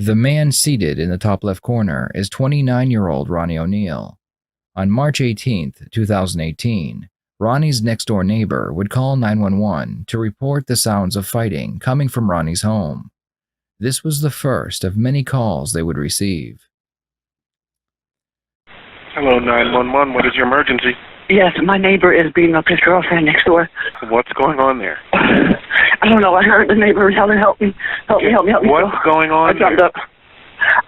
The man seated in the top left corner is 29-year-old Ronnie O'Neill. On March 18, 2018, Ronnie's next-door neighbor would call 911 to report the sounds of fighting coming from Ronnie's home. This was the first of many calls they would receive. Hello, 911. What is your emergency? Yes, my neighbor is beating up his girlfriend next door. What's going on there? I don't know. I heard the neighbor yelling, help me. Help me. What's going on I jumped there? up.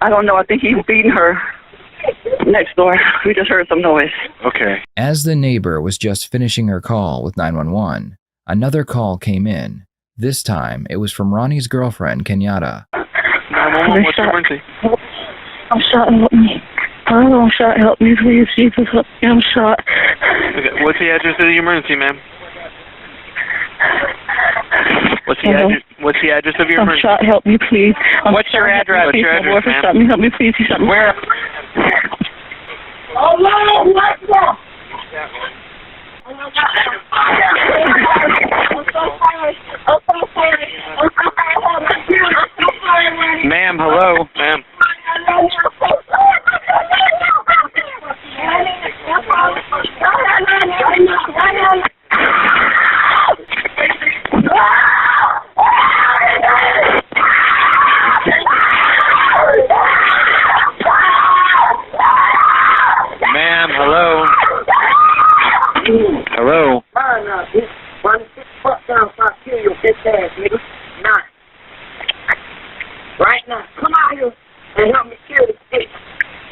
I don't know. I think he's beating her next door. We just heard some noise. Okay. As the neighbor was just finishing her call with 911, another call came in. This time, it was from Ronnie's girlfriend, Kenyatta. 911, what's your emergency? I'm shot. Help me. I'm shot. Help me, please. Jesus, help me. I'm shot. Okay. What's the address of the emergency, ma'am? What's the address of your I'm emergency? shot. Help me, please. What's your address? What's your address, ma'am? Shot me. Help me, please. He shot me. Where? Oh, no, what the? I'm so sorry. Ma'am, hello? Ma'am. Ma'am, hello? Hello? Right now, come out here and help me kill this bitch.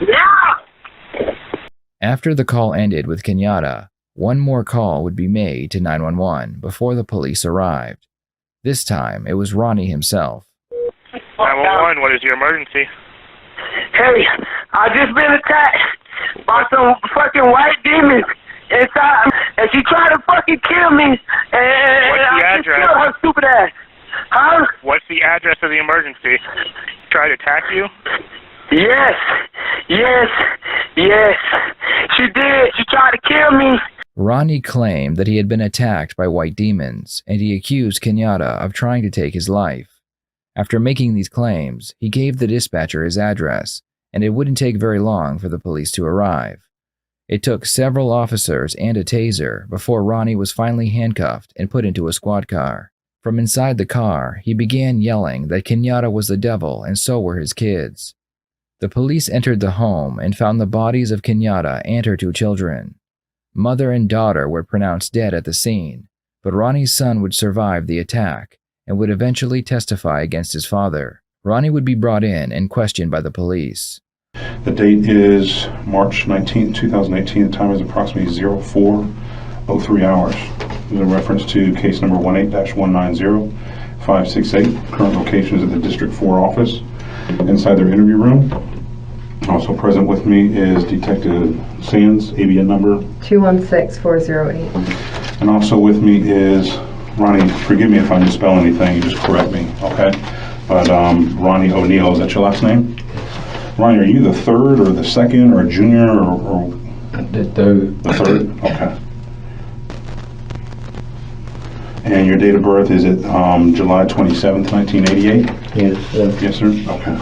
Now! After the call ended with Kenyatta, one more call would be made to 911 before the police arrived. This time, it was Ronnie himself. 911, what is your emergency? Hey, I just been attacked by some fucking white demons inside, and she tried to fucking kill me, and What's the I just address? killed her stupid ass. Huh? What's the address of the emergency? Try to attack you? Yes. She did. She tried to kill me. Ronnie claimed that he had been attacked by white demons, and he accused Kenyatta of trying to take his life. After making these claims, he gave the dispatcher his address, and it wouldn't take very long for the police to arrive. It took several officers and a taser before Ronnie was finally handcuffed and put into a squad car. From inside the car, he began yelling that Kenyatta was the devil and so were his kids. The police entered the home and found the bodies of Kenyatta and her 2 children. Mother and daughter were pronounced dead at the scene, but Ronnie's son would survive the attack and would eventually testify against his father. Ronnie would be brought in and questioned by the police. The date is March 19, 2018. The time is approximately 04:03 hours. There's a reference to case number 18-190568. Current location is at the District 4 office inside their interview room. Also present with me is Detective Sands, ABN number 216408. And also with me is Ronnie. Forgive me if I misspell anything, you just correct me, okay? But Ronnie O'Neill, is that your last name? Ronnie, are you the third or the second or a junior or The third. the third? Okay. And your date of birth is it July 27th, 1988? Yes, sir. Yes, sir? Okay.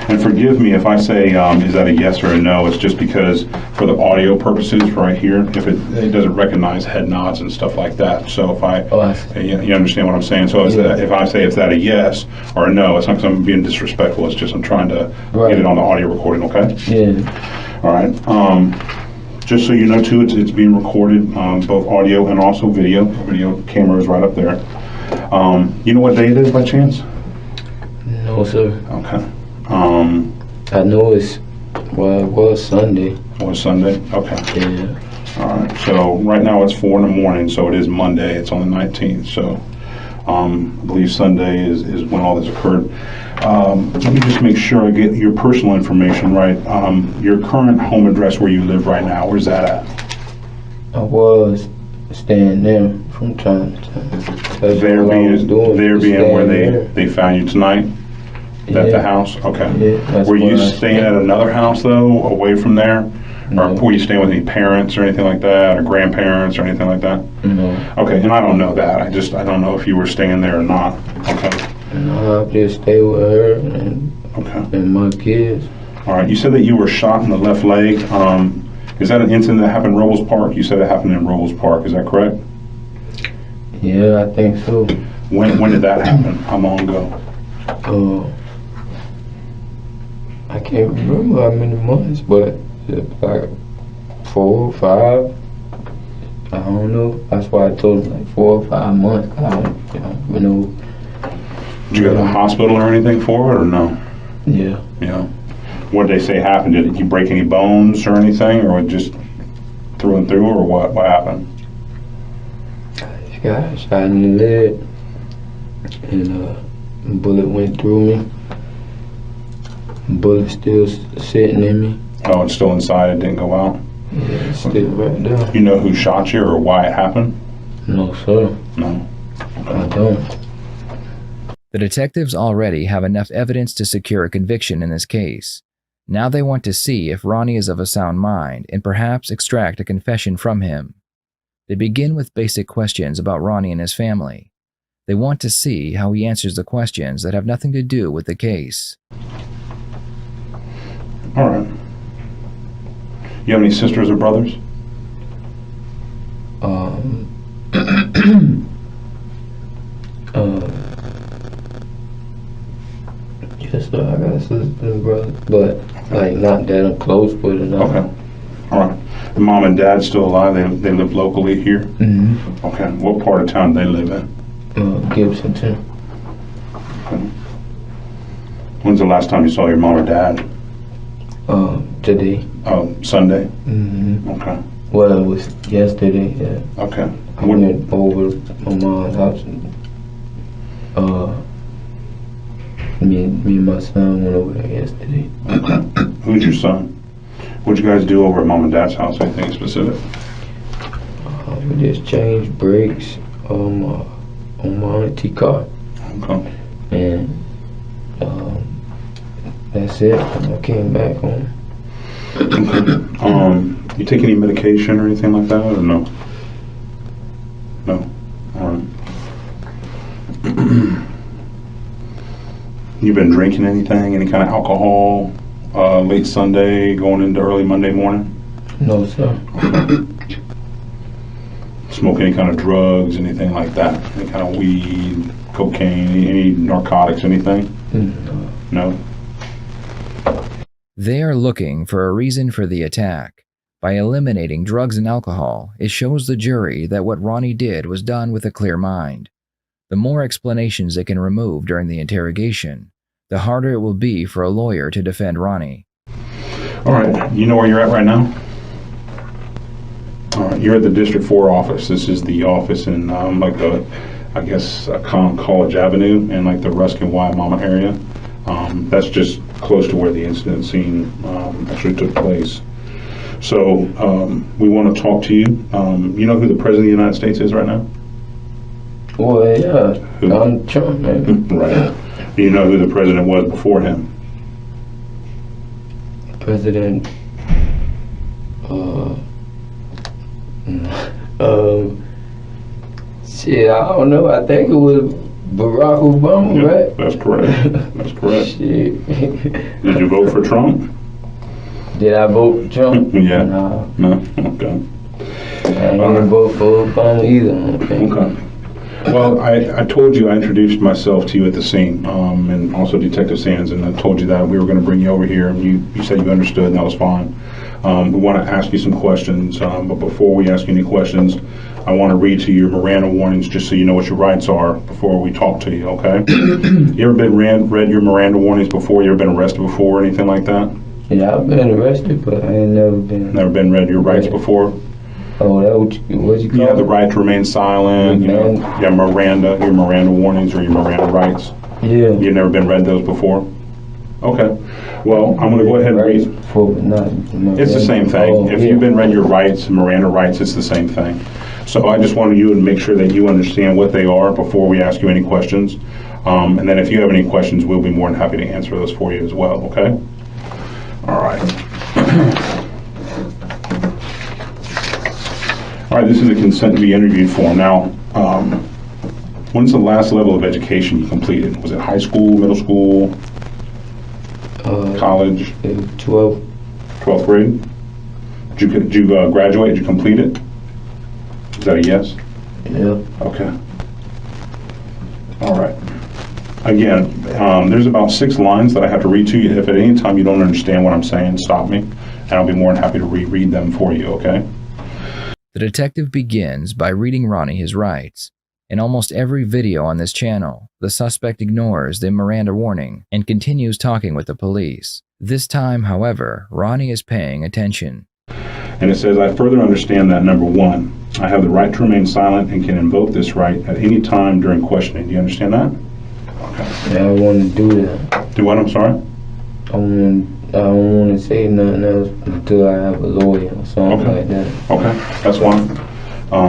And forgive me if I say, is that a yes or a no? It's just because for the audio purposes right here, if it doesn't recognize head nods and stuff like that. So if I, you understand what I'm saying? So if I say, is that a yes or a no, it's not because I'm being disrespectful. It's just I'm trying to get it on the audio recording, okay? Yeah. All right. Just so you know, too, it's being recorded, both audio and also video. Video camera is right up there. You know what day it is by chance? No, sir. Okay. I know it was Sunday. It was Sunday? Okay. Yeah. All right. So right now it's 4 in the morning, so it is Monday. It's on the 19th. So I believe Sunday is when all this occurred. Let me just make sure I get your personal information right. Your current home address where you live right now, where's that at? I was staying there from time to time. There being where they found you tonight? At the house? Okay. Yeah, were you staying at another house, though, away from there? No. Or were you staying with any parents or anything like that, or grandparents or anything like that? No. Okay, and I don't know that. I don't know if you were staying there or not. Okay. No, I just stay with her. And okay. and my kids. All right, you said that you were shot in the left leg. Is that an incident that happened in Robles Park? You said it happened in Robles Park, is that correct? Yeah, I think so. When did that happen? How long ago? I can't remember how many months, but it's like 4 or 5. I don't know. That's why I told him like 4 or 5 months. I don't know. Did you go to the hospital or anything for it, or no? Yeah. Yeah. What did they say happened? Did you break any bones or anything, or just through and through, or what? What happened? I got shot in the leg, and a bullet went through me. Bullet still sitting in me. Oh, it's still inside. It didn't go out. Yeah, it's still right there. You know who shot you or why it happened? No, sir. No. I don't. The detectives already have enough evidence to secure a conviction in this case. Now they want to see if Ronnie is of a sound mind and perhaps extract a confession from him. They begin with basic questions about Ronnie and his family. They want to see how he answers the questions that have nothing to do with the case. All right. You have any sisters or brothers? Yes, sir. I got a sister and brother, but like not that I'm close with it. Okay. All right. The mom and dad still alive? They live locally here? Mm-hmm. Okay. What part of town do they live in? Gibsonton. Okay. When's the last time you saw your mom or dad? Today. Oh, Sunday? Mm-hmm. Okay. Well, it was yesterday. Yeah. Okay. I went over my mom's house. Me and my son went over there yesterday. Okay. Who's your son? What'd you guys do over at mom and dad's house? Anything specific? We just changed brakes on my auntie car. Okay. And that's it. And I came back home. Okay. You take any medication or anything like that, or no? No. All right. You been drinking anything, any kind of alcohol, late Sunday, going into early Monday morning? No, sir. Smoke any kind of drugs, anything like that? Any kind of weed, cocaine, any narcotics, anything? No. They are looking for a reason for the attack. By eliminating drugs and alcohol, it shows the jury that what Ronnie did was done with a clear mind. The more explanations they can remove during the interrogation, the harder it will be for a lawyer to defend Ronnie. All right, you know where you're at right now? All right, you're at the District 4 office. This is the office in College Avenue and like the Ruskin Waimama area. That's just close to where the incident scene actually took place. So we want to talk to you. You know who the President of the United States is right now? Well, yeah, Donald Trump, man. Right. Do you know who the president was before him? President, shit, I don't know. I think it was Barack Obama, Yeah, right? that's correct. That's correct. Shit. Did you vote for Trump? Did I vote for Trump? Yeah. No. Okay. I didn't vote for Obama either. Okay. Well, I told you, I introduced myself to you at the scene, and also Detective Sands, and I told you that we were going to bring you over here, and you said you understood, and that was fine. We want to ask you some questions, but before we ask you any questions, I want to read to you your Miranda warnings just so you know what your rights are before we talk to you, okay? You ever been read your Miranda warnings before? You ever been arrested before or anything like that? Yeah, I've been arrested, but I ain't never been. Never been read your rights before? Oh, that what you call You have the it? right to remain silent, your Miranda warnings or your Miranda rights. Yeah. You've never been read those before? Okay. Well, I'm going to go ahead and read. Before, but not It's the same thing. If you've been read your rights, Miranda rights, it's the same thing. So I just wanted you to make sure that you understand what they are before we ask you any questions. And then if you have any questions, we'll be more than happy to answer those for you as well, okay? All right. All right, this is a consent to be interviewed form. Now, when's the last level of education you completed? Was it high school, middle school? College? 12th. 12th grade? Did you graduate? Did you complete it? Is that a yes? Yeah. Okay. All right. Again, there's about 6 lines that I have to read to you. If at any time you don't understand what I'm saying, stop me, and I'll be more than happy to reread them for you, okay? The detective begins by reading Ronnie his rights. In almost every video on this channel, the suspect ignores the Miranda warning and continues talking with the police. This time, however, Ronnie is paying attention. And it says, I further understand that, number 1, I have the right to remain silent and can invoke this right at any time during questioning. Do you understand that? Okay. Yeah, I want to do that. Do what? I'm sorry? I don't want to say nothing else until I have a lawyer or something like that. Okay, that's fine.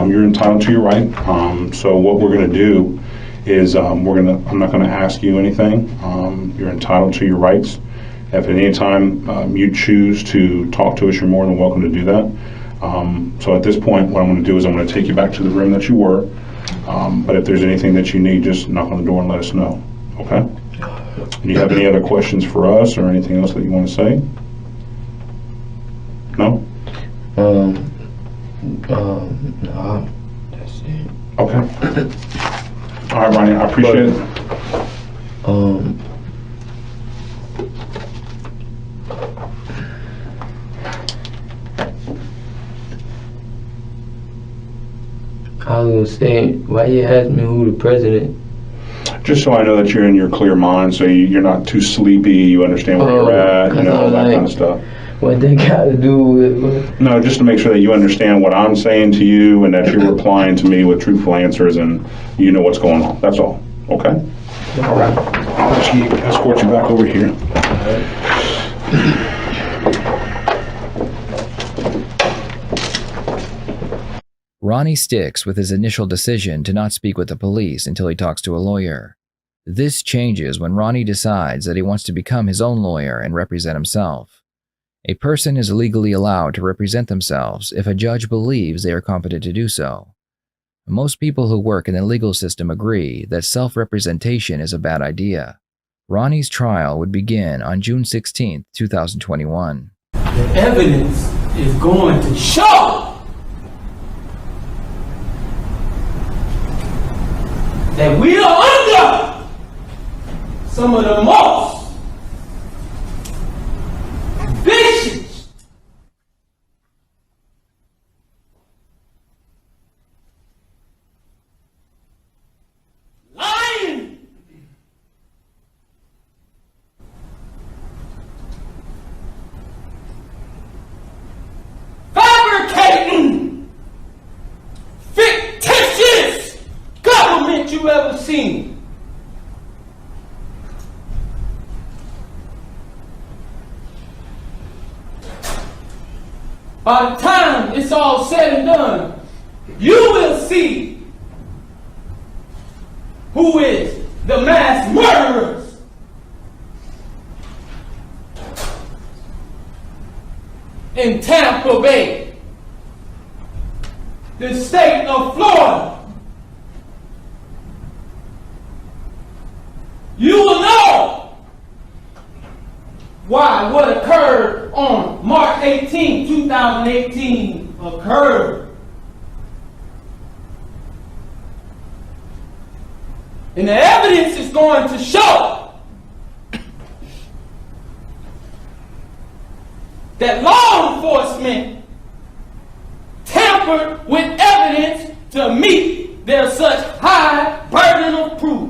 You're entitled to your right. So what we're going to do is I'm not going to ask you anything. You're entitled to your rights. If at any time you choose to talk to us, you're more than welcome to do that. So at this point, what I'm going to do is I'm going to take you back to the room that you were. But if there's anything that you need, just knock on the door and let us know. Okay? Do you have any other questions for us or anything else that you want to say? No? No, that's it. Okay. All right, Ronnie, I appreciate it. I was saying, why you ask me who the president? Just so I know that you're in your clear mind, so you're not too sleepy, you understand where you're at, you know, that kind of stuff. What they got to do with? No, just to make sure that you understand what I'm saying to you and that you're replying to me with truthful answers and you know what's going on. That's all. Okay? All right. I'll escort you back over here. Ronnie sticks with his initial decision to not speak with the police until he talks to a lawyer. This changes when Ronnie decides that he wants to become his own lawyer and represent himself. A person is legally allowed to represent themselves if a judge believes they are competent to do so. Most people who work in the legal system agree that self-representation is a bad idea. Ronnie's trial would begin on June 16, 2021. The evidence is going to show that we are under some of the most vicious, lying, fabricating, fictitious government you ever seen. By the time it's all said and done, you will see who is the mass murderers. In Tampa Bay, the state of Florida. You will know why what occurred on March 18, 2018 occurred. And the evidence is going to show that law enforcement tampered with evidence to meet their such high burden of proof.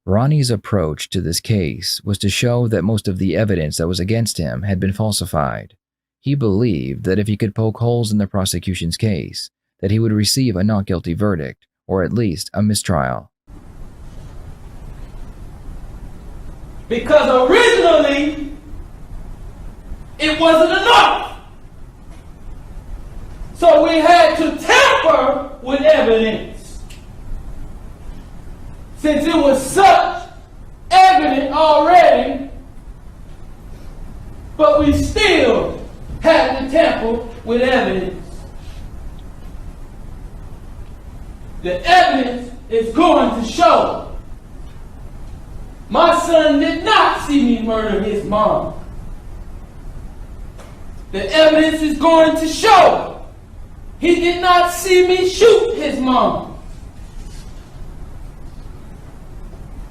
Ronnie's approach to this case was to show that most of the evidence that was against him had been falsified. He believed that if he could poke holes in the prosecution's case, that he would receive a not guilty verdict, or at least a mistrial. Because originally, it wasn't enough. So we had to tamper with evidence. Since it was such evident already, but we still had to tamper with evidence. The evidence is going to show my son did not see me murder his mom. The evidence is going to show he did not see me shoot his mom.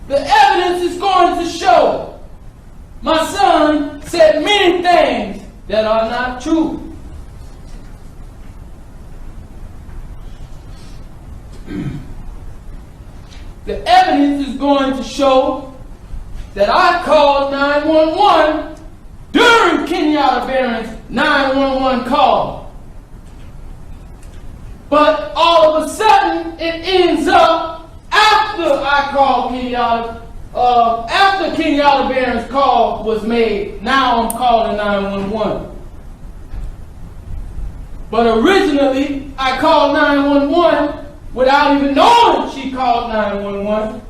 The evidence is going to show my son said many things that are not true. The evidence is going to show that I called 911 during Kenyatta Barron's 911 call. But all of a sudden, it ends up after I called Kenyatta, after Kenyatta Barron's call was made. Now I'm calling 911. But originally, I called 911 without even knowing she called 911.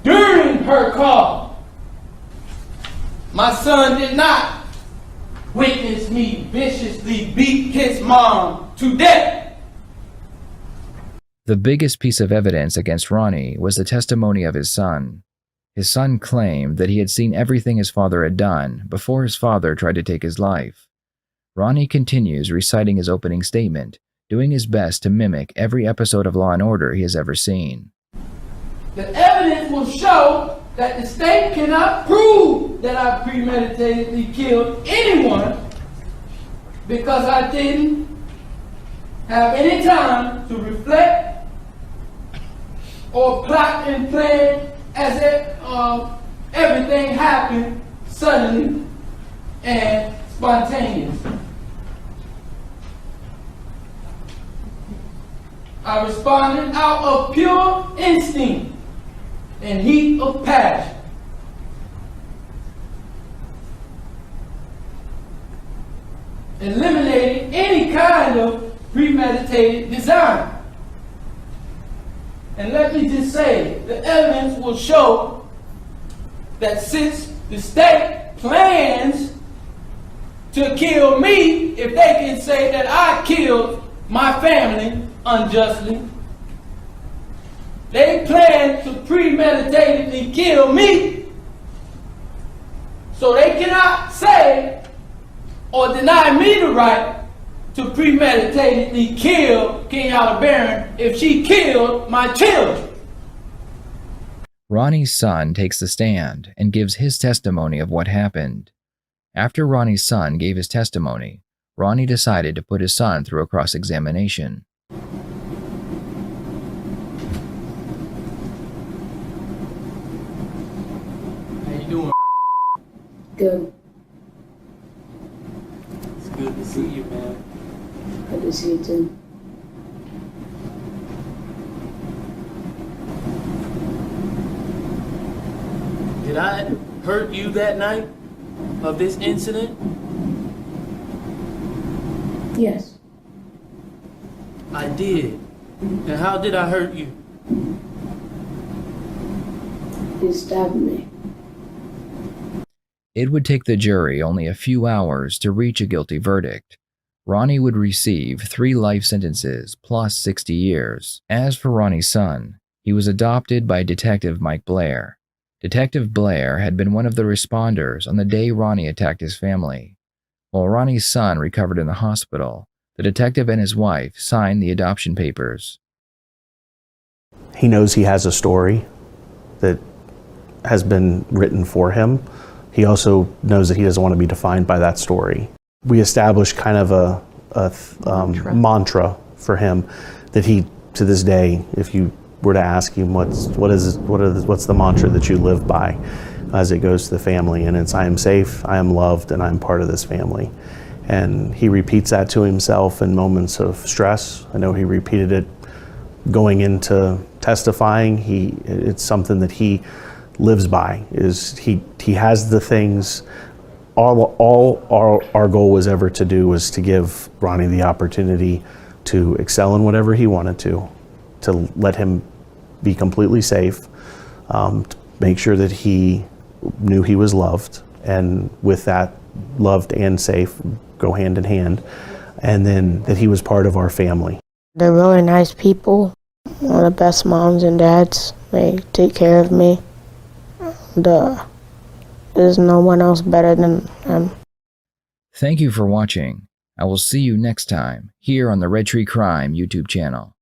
During her call, my son did not witness me viciously beat his mom to death. The biggest piece of evidence against Ronnie was the testimony of his son. His son claimed that he had seen everything his father had done before his father tried to take his life. Ronnie continues reciting his opening statement, doing his best to mimic every episode of Law & Order he has ever seen. The evidence will show that the state cannot prove that I premeditatedly killed anyone because I didn't have any time to reflect or plot and plan as if everything happened suddenly and spontaneously. I responded out of pure instinct and heat of passion. Eliminating any kind of premeditated design. And let me just say, the evidence will show that since the state plans to kill me, if they can say that I killed my family unjustly, they plan to premeditatedly kill me. So they cannot say or deny me the right to premeditatedly kill Kenyatta Barron if she killed my children. Ronnie's son takes the stand and gives his testimony of what happened. After Ronnie's son gave his testimony, Ronnie decided to put his son through a cross-examination. How you doing? Good. It's good to see you, man. Good to see you too. Did I hurt you that night of this incident? Yes. I did. And how did I hurt you? You stabbed me. It would take the jury only a few hours to reach a guilty verdict. Ronnie would receive 3 life sentences plus 60 years. As for Ronnie's son, he was adopted by Detective Mike Blair. Detective Blair had been one of the responders on the day Ronnie attacked his family. While Ronnie's son recovered in the hospital, the detective and his wife signed the adoption papers. He knows he has a story that has been written for him. He also knows that he doesn't want to be defined by that story. We established kind of a mantra for him that he, to this day, if you were to ask him what's the mantra that you live by as it goes to the family, and it's I am safe, I am loved, and I'm part of this family. And he repeats that to himself in moments of stress. I know he repeated it going into testifying. It's something that he lives by. Is he has the things. All our goal was ever to do was to give Ronnie the opportunity to excel in whatever he wanted to let him be completely safe, to make sure that he knew he was loved, and with that, loved and safe go hand in hand, and then that he was part of our family. They're really nice people, one of the best moms and dads. They take care of me. There's no one else better than them. Thank you for watching. I will see you next time here on the Red Tree Crime YouTube channel.